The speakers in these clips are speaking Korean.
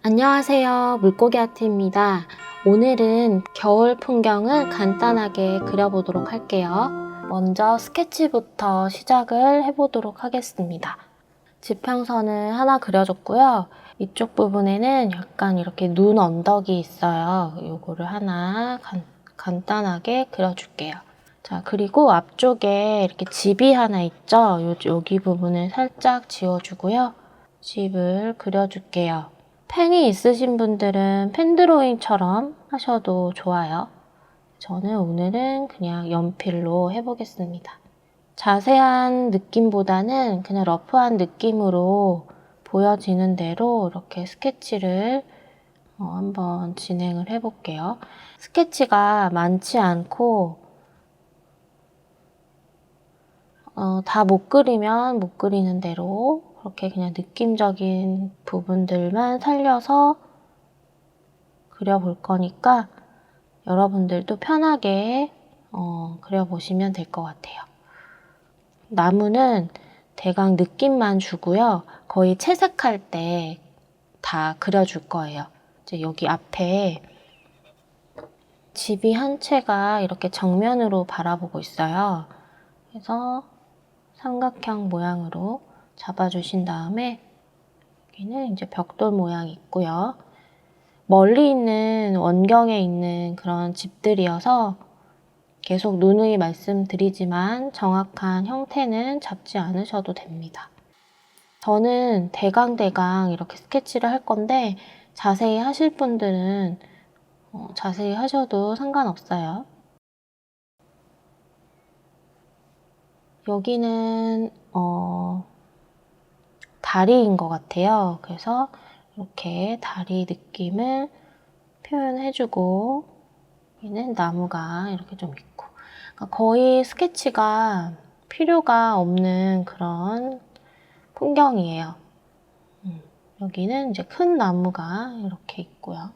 안녕하세요. 물고기 아트입니다. 오늘은 겨울 풍경을 간단하게 그려보도록 할게요. 먼저 스케치부터 시작을 해보도록 하겠습니다. 지평선을 하나 그려줬고요. 이쪽 부분에는 약간 이렇게 눈 언덕이 있어요. 요거를 하나 간단하게 그려줄게요. 자, 그리고 앞쪽에 이렇게 집이 하나 있죠? 여기 부분을 살짝 지워주고요. 집을 그려줄게요. 펜이 있으신 분들은 펜 드로잉처럼 하셔도 좋아요. 저는 오늘은 그냥 연필로 해보겠습니다. 자세한 느낌보다는 그냥 러프한 느낌으로 보여지는 대로 이렇게 스케치를 한번 진행을 해볼게요. 스케치가 많지 않고 다 못 그리면 못 그리는 대로 그렇게 그냥 느낌적인 부분들만 살려서 그려볼 거니까 여러분들도 편하게 그려보시면 될 것 같아요. 나무는 대강 느낌만 주고요. 거의 채색할 때 다 그려줄 거예요. 이제 여기 앞에 집이 한 채가 이렇게 정면으로 바라보고 있어요. 그래서 삼각형 모양으로 잡아주신 다음에 여기는 이제 벽돌 모양이 있고요. 멀리 있는 원경에 있는 그런 집들이어서 계속 누누이 말씀드리지만 정확한 형태는 잡지 않으셔도 됩니다. 저는 대강 이렇게 스케치를 할 건데 자세히 하실 분들은 자세히 하셔도 상관없어요. 여기는 다리인 것 같아요. 그래서 이렇게 다리 느낌을 표현해주고 여기는 나무가 이렇게 좀 있고 그러니까 거의 스케치가 필요가 없는 그런 풍경이에요. 여기는 이제 큰 나무가 이렇게 있고요.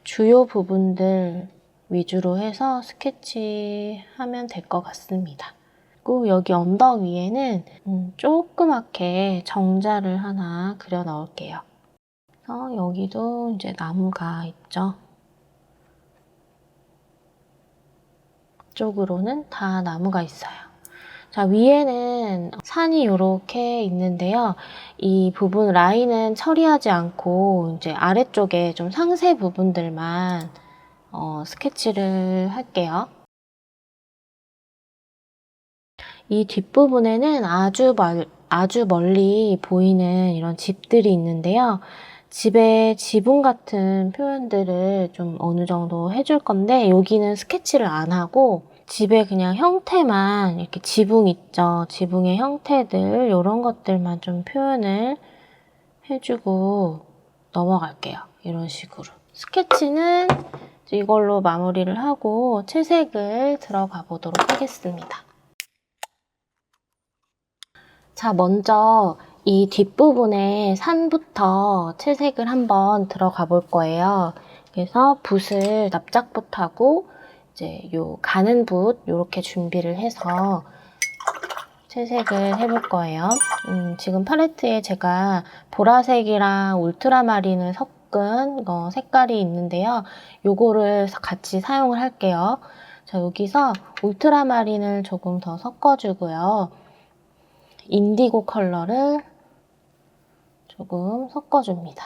주요 부분들 위주로 해서 스케치하면 될 것 같습니다. 그리고 여기 언덕 위에는 조그맣게 정자를 하나 그려 넣을게요. 그래서 여기도 이제 나무가 있죠. 이쪽으로는 다 나무가 있어요. 자, 위에는 산이 이렇게 있는데요. 이 부분 라인은 처리하지 않고 이제 아래쪽에 좀 상세 부분들만 스케치를 할게요. 이 뒷부분에는 아주 멀리 보이는 이런 집들이 있는데요. 집의 지붕 같은 표현들을 좀 어느 정도 해줄 건데 여기는 스케치를 안 하고 집의 그냥 형태만 이렇게 지붕 있죠. 지붕의 형태들 이런 것들만 좀 표현을 해주고 넘어갈게요. 이런 식으로. 스케치는 이걸로 마무리를 하고 채색을 들어가 보도록 하겠습니다. 자, 먼저 이 뒷부분에 산부터 채색을 한번 들어가 볼 거예요. 그래서 붓을 납작붓하고 이제 요 가는 붓 이렇게 준비를 해서 채색을 해볼 거예요. 지금 팔레트에 제가 보라색이랑 울트라마린을 섞은 색깔이 있는데요. 요거를 같이 사용을 할게요. 자, 여기서 울트라마린을 조금 더 섞어주고요. 인디고 컬러를 조금 섞어줍니다.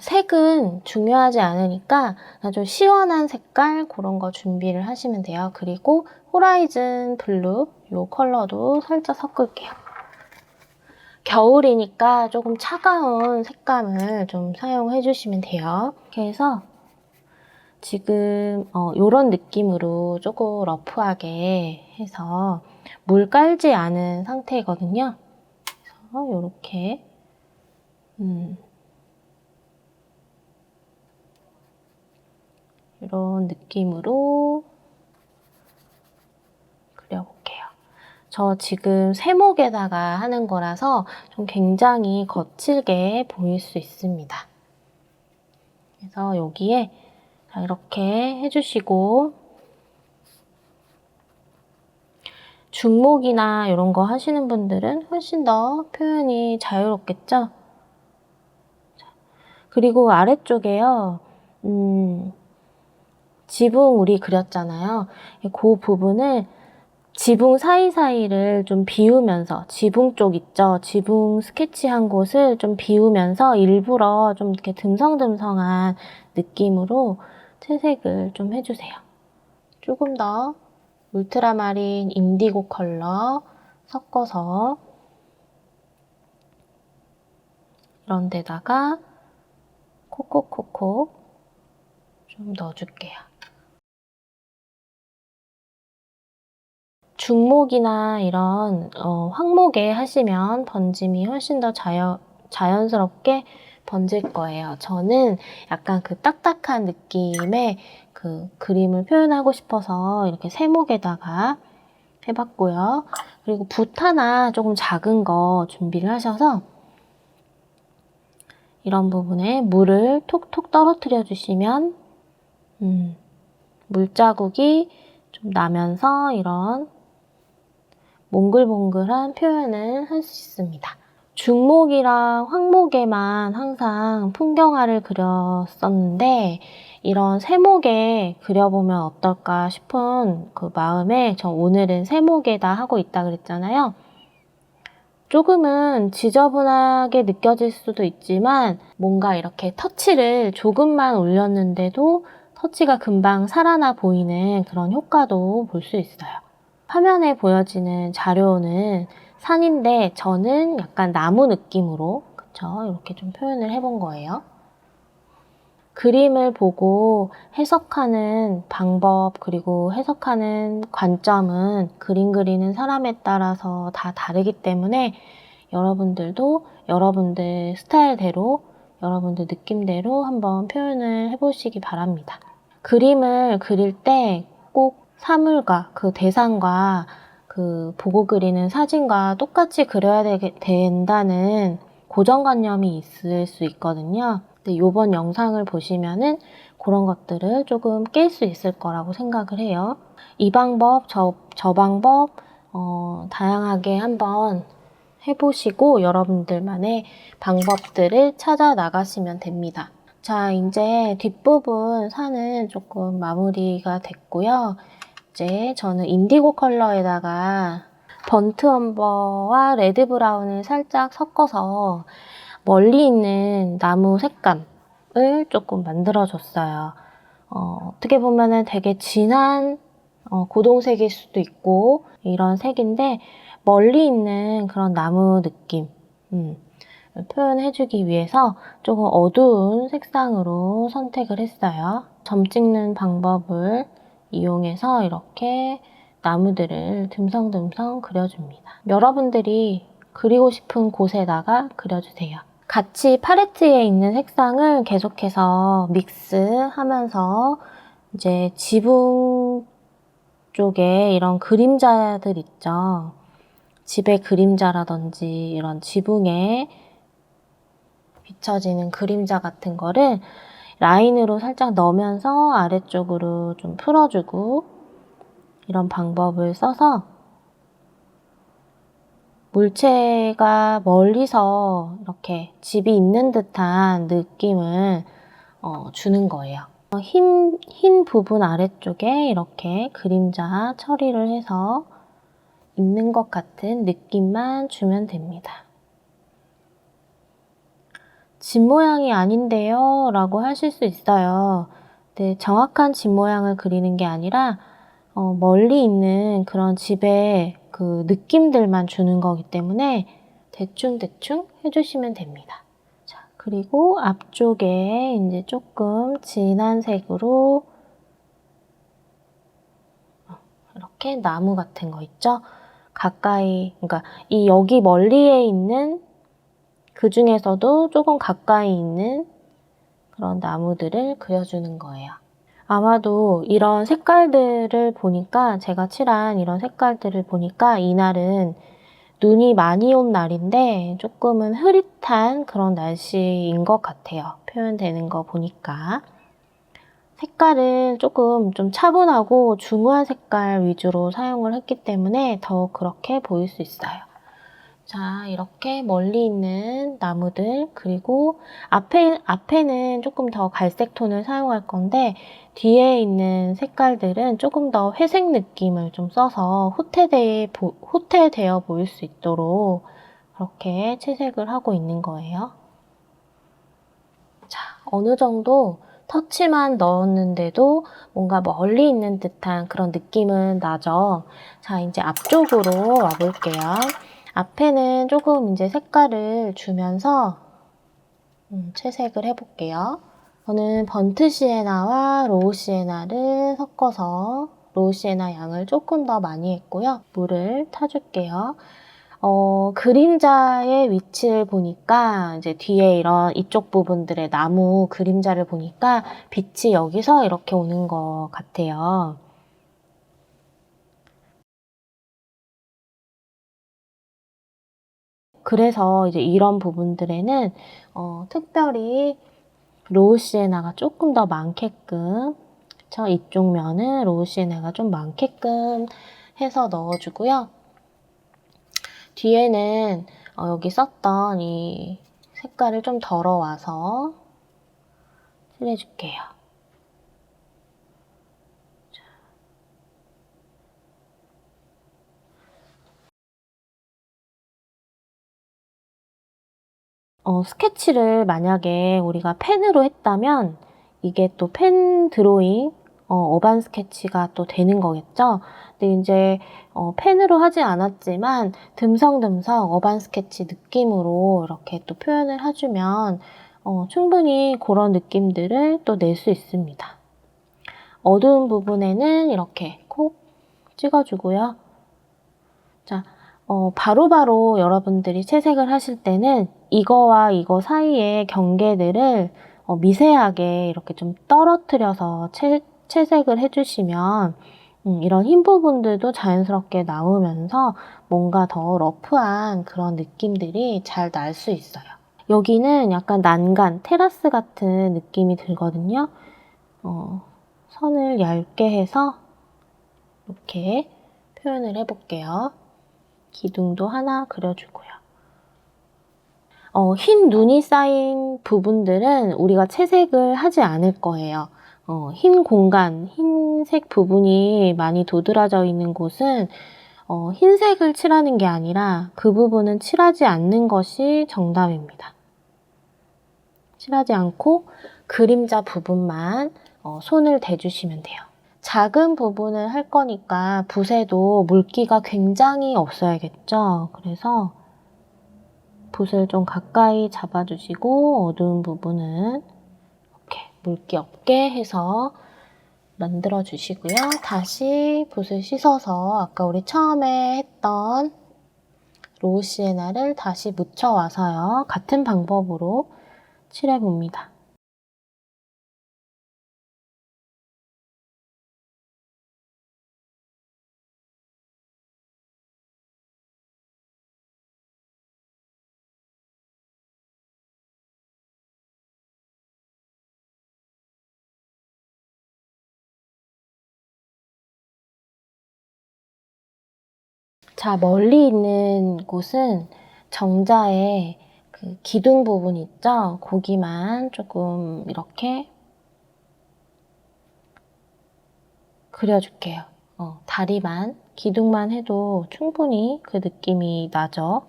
색은 중요하지 않으니까 좀 시원한 색깔 그런 거 준비를 하시면 돼요. 그리고 호라이즌 블루 이 컬러도 살짝 섞을게요. 겨울이니까 조금 차가운 색감을 좀 사용해 주시면 돼요. 그래서 지금 이런 느낌으로 조금 러프하게 해서 물 깔지 않은 상태거든요. 그래서 이렇게 이런 느낌으로 그려볼게요. 저 지금 세목에다가 하는 거라서 좀 굉장히 거칠게 보일 수 있습니다. 그래서 여기에 이렇게 해주시고 중목이나 이런 거 하시는 분들은 훨씬 더 표현이 자유롭겠죠? 그리고 아래쪽에요. 지붕 우리 그렸잖아요. 그 부분을 지붕 사이사이를 좀 비우면서 지붕 쪽 있죠? 지붕 스케치한 곳을 좀 비우면서 일부러 좀 이렇게 듬성듬성한 느낌으로 채색을 좀 해주세요. 조금 더 울트라마린 인디고 컬러 섞어서 이런 데다가 콕콕콕콕 좀 넣어줄게요. 중목이나 이런 황목에 하시면 번짐이 훨씬 더 자연스럽게 번질 거예요. 저는 약간 그 딱딱한 느낌의 그 그림을 표현하고 싶어서 이렇게 세목에다가 해봤고요. 그리고 붓 하나 조금 작은 거 준비를 하셔서 이런 부분에 물을 톡톡 떨어뜨려 주시면 물자국이 좀 나면서 이런 몽글몽글한 표현을 할 수 있습니다. 중목이랑 황목에만 항상 풍경화를 그렸었는데 이런 세목에 그려보면 어떨까 싶은 그 마음에 저 오늘은 세목에다 하고 있다 그랬잖아요. 조금은 지저분하게 느껴질 수도 있지만 뭔가 이렇게 터치를 조금만 올렸는데도 터치가 금방 살아나 보이는 그런 효과도 볼 수 있어요. 화면에 보여지는 자료는 산인데 저는 약간 나무 느낌으로 그쵸? 이렇게 좀 표현을 해본 거예요. 그림을 보고 해석하는 방법 그리고 해석하는 관점은 그림 그리는 사람에 따라서 다 다르기 때문에 여러분들도 여러분들 스타일대로 여러분들 느낌대로 한번 표현을 해보시기 바랍니다. 그림을 그릴 때 꼭 사물과 그 대상과 그 보고 그리는 사진과 똑같이 그려야 된다는 고정관념이 있을 수 있거든요. 근데 이번 영상을 보시면은 그런 것들을 조금 깰 수 있을 거라고 생각을 해요. 이 방법, 저 방법 다양하게 한번 해보시고 여러분들만의 방법들을 찾아 나가시면 됩니다. 자, 이제 뒷부분 산은 조금 마무리가 됐고요. 이제 저는 인디고 컬러에다가 번트 엄버와 레드 브라운을 살짝 섞어서 멀리 있는 나무 색감을 조금 만들어줬어요. 어떻게 보면은 되게 진한 고동색일 수도 있고 이런 색인데 멀리 있는 그런 나무 느낌 표현해주기 위해서 조금 어두운 색상으로 선택을 했어요. 점 찍는 방법을 이용해서 이렇게 나무들을 듬성듬성 그려줍니다. 여러분들이 그리고 싶은 곳에다가 그려주세요. 같이 팔레트에 있는 색상을 계속해서 믹스하면서 이제 지붕 쪽에 이런 그림자들 있죠. 집의 그림자라든지 이런 지붕에 비춰지는 그림자 같은 거를 라인으로 살짝 넣으면서 아래쪽으로 좀 풀어주고 이런 방법을 써서 물체가 멀리서 이렇게 집이 있는 듯한 느낌을 주는 거예요. 흰 부분 아래쪽에 이렇게 그림자 처리를 해서 있는 것 같은 느낌만 주면 됩니다. 집 모양이 아닌데요 라고 하실 수 있어요. 근데 정확한 집 모양을 그리는 게 아니라 멀리 있는 그런 집의 그 느낌들만 주는 거기 때문에 대충대충 해주시면 됩니다. 자, 그리고 앞쪽에 이제 조금 진한 색으로 이렇게 나무 같은 거 있죠? 가까이, 그러니까 이 여기 멀리에 있는 그 중에서도 조금 가까이 있는 그런 나무들을 그려주는 거예요. 아마도 이런 색깔들을 보니까 제가 칠한 이런 색깔들을 보니까 이날은 눈이 많이 온 날인데 조금은 흐릿한 그런 날씨인 것 같아요. 표현되는 거 보니까. 색깔은 조금 좀 차분하고 중후한 색깔 위주로 사용을 했기 때문에 더 그렇게 보일 수 있어요. 자, 이렇게 멀리 있는 나무들, 그리고 앞에는 조금 더 갈색 톤을 사용할 건데 뒤에 있는 색깔들은 조금 더 회색 느낌을 좀 써서 후퇴되어 보일 수 있도록 그렇게 채색을 하고 있는 거예요. 자, 어느 정도 터치만 넣었는데도 뭔가 멀리 있는 듯한 그런 느낌은 나죠. 자, 이제 앞쪽으로 와볼게요. 앞에는 조금 이제 색깔을 주면서 채색을 해볼게요. 저는 번트 시에나와 로우 시에나를 섞어서 로우 시에나 양을 조금 더 많이 했고요. 물을 타줄게요. 그림자의 위치를 보니까 이제 뒤에 이쪽 부분들의 나무 그림자를 보니까 빛이 여기서 이렇게 오는 것 같아요. 그래서 이제 이런 부분들에는 특별히 로우 시에나가 조금 더 많게끔, 그쵸? 이쪽 면은 로우 시에나가 좀 많게끔 해서 넣어주고요. 뒤에는 여기 썼던 이 색깔을 좀 덜어와서 칠해줄게요. 스케치를 만약에 우리가 펜으로 했다면 이게 또 펜 드로잉, 어반 스케치가 또 되는 거겠죠? 근데 이제 펜으로 하지 않았지만 듬성듬성 어반 스케치 느낌으로 이렇게 또 표현을 해주면 충분히 그런 느낌들을 또 낼 수 있습니다. 어두운 부분에는 이렇게 콕 찍어주고요. 자, 바로바로 여러분들이 채색을 하실 때는 이거와 이거 사이의 경계들을 미세하게 이렇게 좀 떨어뜨려서 채색을 해주시면 이런 흰 부분들도 자연스럽게 나오면서 뭔가 더 러프한 그런 느낌들이 잘 날 수 있어요. 여기는 약간 난간, 테라스 같은 느낌이 들거든요. 선을 얇게 해서 이렇게 표현을 해볼게요. 기둥도 하나 그려주고요. 흰 눈이 쌓인 부분들은 우리가 채색을 하지 않을 거예요. 흰 공간, 흰색 부분이 많이 도드라져 있는 곳은 흰색을 칠하는 게 아니라 그 부분은 칠하지 않는 것이 정답입니다. 칠하지 않고 그림자 부분만 손을 대주시면 돼요. 작은 부분을 할 거니까 붓에도 물기가 굉장히 없어야겠죠. 그래서 붓을 좀 가까이 잡아주시고 어두운 부분은 이렇게 물기 없게 해서 만들어 주시고요. 다시 붓을 씻어서 아까 우리 처음에 했던 로우 시에나를 다시 묻혀와서요. 같은 방법으로 칠해봅니다. 자, 멀리 있는 곳은 정자의 그 기둥 부분 있죠? 거기만 조금 이렇게 그려줄게요. 다리만, 기둥만 해도 충분히 그 느낌이 나죠?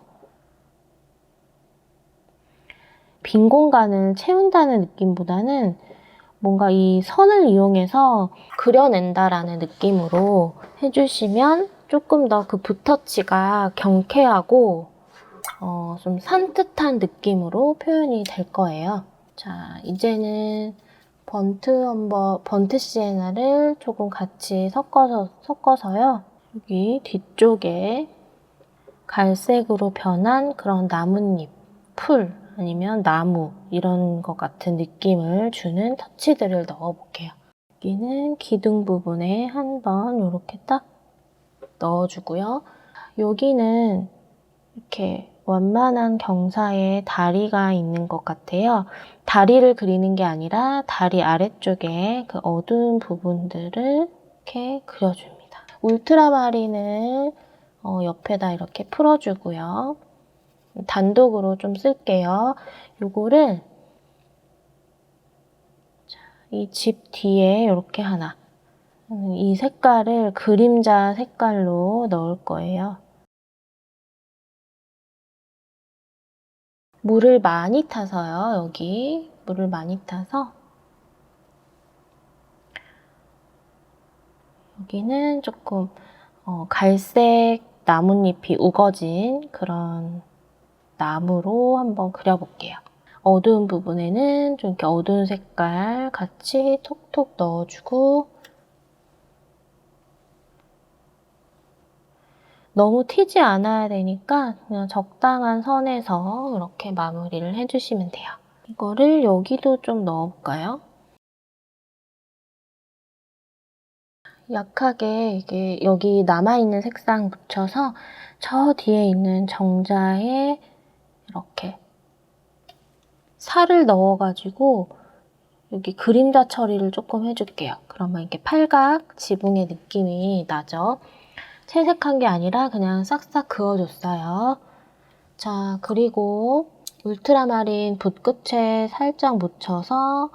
빈 공간을 채운다는 느낌보다는 뭔가 이 선을 이용해서 그려낸다라는 느낌으로 해주시면 조금 더 그 붓터치가 경쾌하고 좀 산뜻한 느낌으로 표현이 될 거예요. 자, 이제는 번트 시에나를 조금 같이 섞어서요. 여기 뒤쪽에 갈색으로 변한 그런 나뭇잎, 풀 아니면 나무 이런 것 같은 느낌을 주는 터치들을 넣어볼게요. 여기는 기둥 부분에 한번 이렇게 딱 넣어주고요. 여기는 이렇게 완만한 경사에 다리가 있는 것 같아요. 다리를 그리는 게 아니라 다리 아래쪽에 그 어두운 부분들을 이렇게 그려줍니다. 울트라마린을 옆에다 이렇게 풀어주고요. 단독으로 좀 쓸게요. 요거를 이 집 뒤에 이렇게 하나, 이 색깔을 그림자 색깔로 넣을 거예요. 물을 많이 타서요. 여기 물을 많이 타서 여기는 조금 갈색 나뭇잎이 우거진 그런 나무로 한번 그려볼게요. 어두운 부분에는 좀 이렇게 어두운 색깔 같이 톡톡 넣어주고, 너무 튀지 않아야 되니까 그냥 적당한 선에서 이렇게 마무리를 해주시면 돼요. 이거를 여기도 좀 넣어볼까요? 약하게 이게 여기 남아있는 색상 묻혀서 저 뒤에 있는 정자에 이렇게 살을 넣어가지고 여기 그림자 처리를 조금 해줄게요. 그러면 이렇게 팔각 지붕의 느낌이 나죠? 채색한 게 아니라 그냥 싹싹 그어줬어요. 자, 그리고 울트라마린 붓끝에 살짝 묻혀서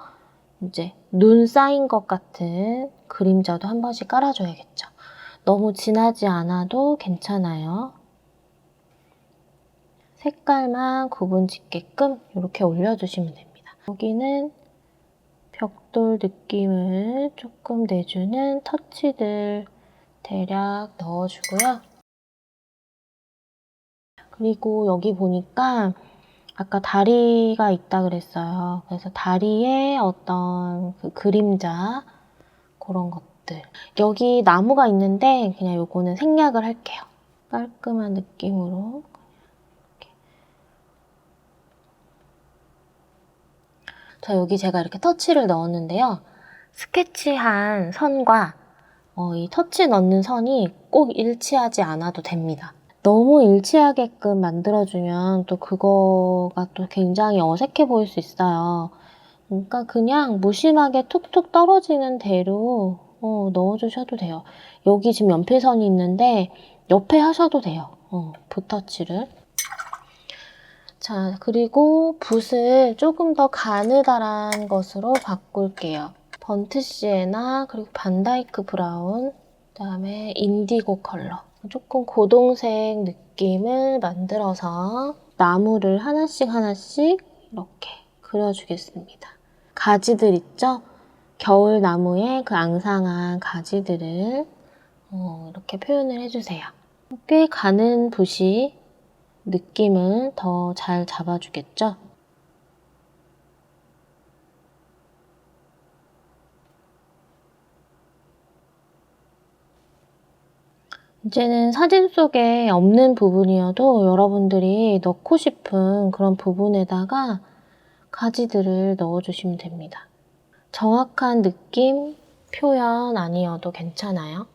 이제 눈 쌓인 것 같은 그림자도 한 번씩 깔아줘야겠죠. 너무 진하지 않아도 괜찮아요. 색깔만 구분 짓게끔 이렇게 올려주시면 됩니다. 여기는 벽돌 느낌을 조금 내주는 터치들 대략 넣어주고요. 그리고 여기 보니까 아까 다리가 있다 그랬어요. 그래서 다리에 어떤 그 그림자 그런 것들. 여기 나무가 있는데 그냥 요거는 생략을 할게요. 깔끔한 느낌으로. 이렇게. 자, 여기 제가 이렇게 터치를 넣었는데요. 스케치한 선과 이 터치 넣는 선이 꼭 일치하지 않아도 됩니다. 너무 일치하게끔 만들어주면 또 그거가 또 굉장히 어색해 보일 수 있어요. 그러니까 그냥 무심하게 툭툭 떨어지는 대로 넣어주셔도 돼요. 여기 지금 연필선이 있는데 옆에 하셔도 돼요. 붓터치를. 자, 그리고 붓을 조금 더 가느다란 것으로 바꿀게요. 번트 시에나 그리고 반다이크 브라운, 그다음에 인디고 컬러. 조금 고동색 느낌을 만들어서 나무를 하나씩 하나씩 이렇게 그려주겠습니다. 가지들 있죠? 겨울나무의 그 앙상한 가지들을 이렇게 표현을 해주세요. 꽤 가는 붓이 느낌을 더 잘 잡아주겠죠? 이제는 사진 속에 없는 부분이어도 여러분들이 넣고 싶은 그런 부분에다가 가지들을 넣어주시면 됩니다. 정확한 느낌, 표현 아니어도 괜찮아요.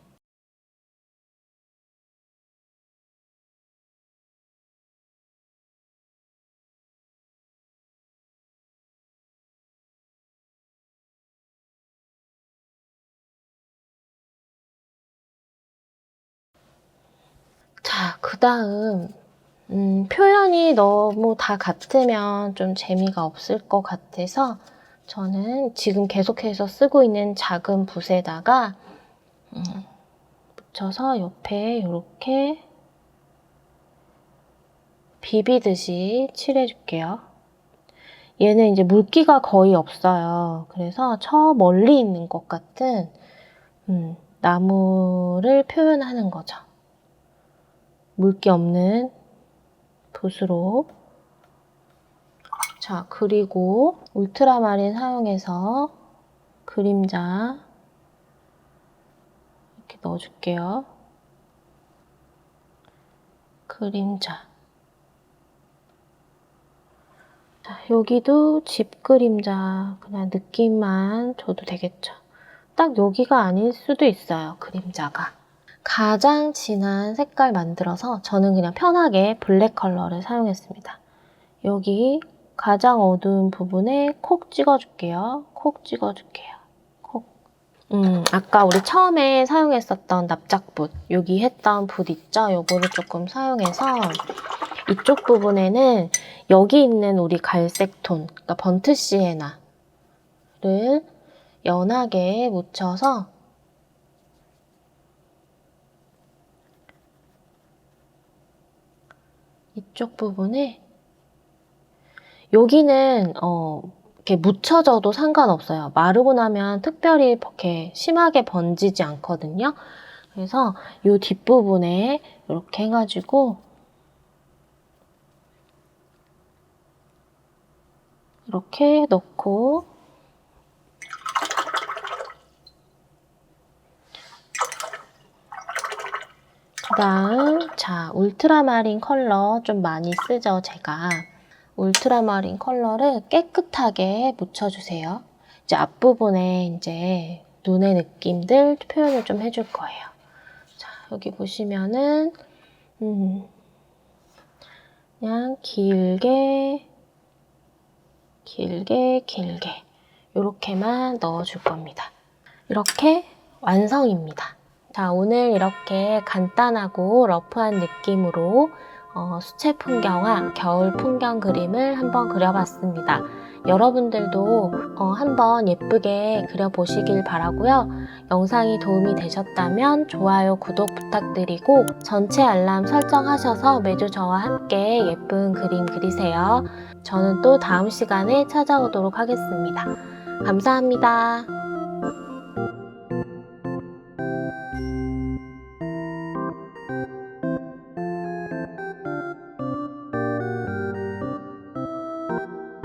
자, 그 다음 표현이 너무 다 같으면 좀 재미가 없을 것 같아서 저는 지금 계속해서 쓰고 있는 작은 붓에다가 묻혀서 옆에 이렇게 비비듯이 칠해줄게요. 얘는 이제 물기가 거의 없어요. 그래서 저 멀리 있는 것 같은 나무를 표현하는 거죠. 물기 없는 붓으로. 자, 그리고 울트라마린 사용해서 그림자 이렇게 넣어줄게요. 그림자. 자, 여기도 집 그림자 그냥 느낌만 줘도 되겠죠. 딱 여기가 아닐 수도 있어요, 그림자가. 가장 진한 색깔 만들어서 저는 그냥 편하게 블랙 컬러를 사용했습니다. 여기 가장 어두운 부분에 콕 찍어줄게요. 콕 찍어줄게요. 콕. 아까 우리 처음에 사용했었던 납작붓, 여기 했던 붓 있죠? 요거를 조금 사용해서 이쪽 부분에는 여기 있는 우리 갈색 톤, 그러니까 번트 시에나를 연하게 묻혀서 이쪽 부분에 여기는 이렇게 묻혀져도 상관없어요. 마르고 나면 특별히 이렇게 심하게 번지지 않거든요. 그래서 이 뒷부분에 이렇게 해가지고 이렇게 넣고 그다음 자 울트라마린 컬러 좀 많이 쓰죠 제가. 울트라마린 컬러를 깨끗하게 묻혀주세요. 이제 앞부분에 이제 눈의 느낌들 표현을 좀 해줄 거예요. 자, 여기 보시면은 그냥 길게 이렇게만 넣어줄 겁니다. 이렇게 완성입니다. 자, 오늘 이렇게 간단하고 러프한 느낌으로 수채 풍경화, 겨울 풍경 그림을 한번 그려봤습니다. 여러분들도 한번 예쁘게 그려보시길 바라고요. 영상이 도움이 되셨다면 좋아요, 구독 부탁드리고 전체 알람 설정하셔서 매주 저와 함께 예쁜 그림 그리세요. 저는 또 다음 시간에 찾아오도록 하겠습니다. 감사합니다.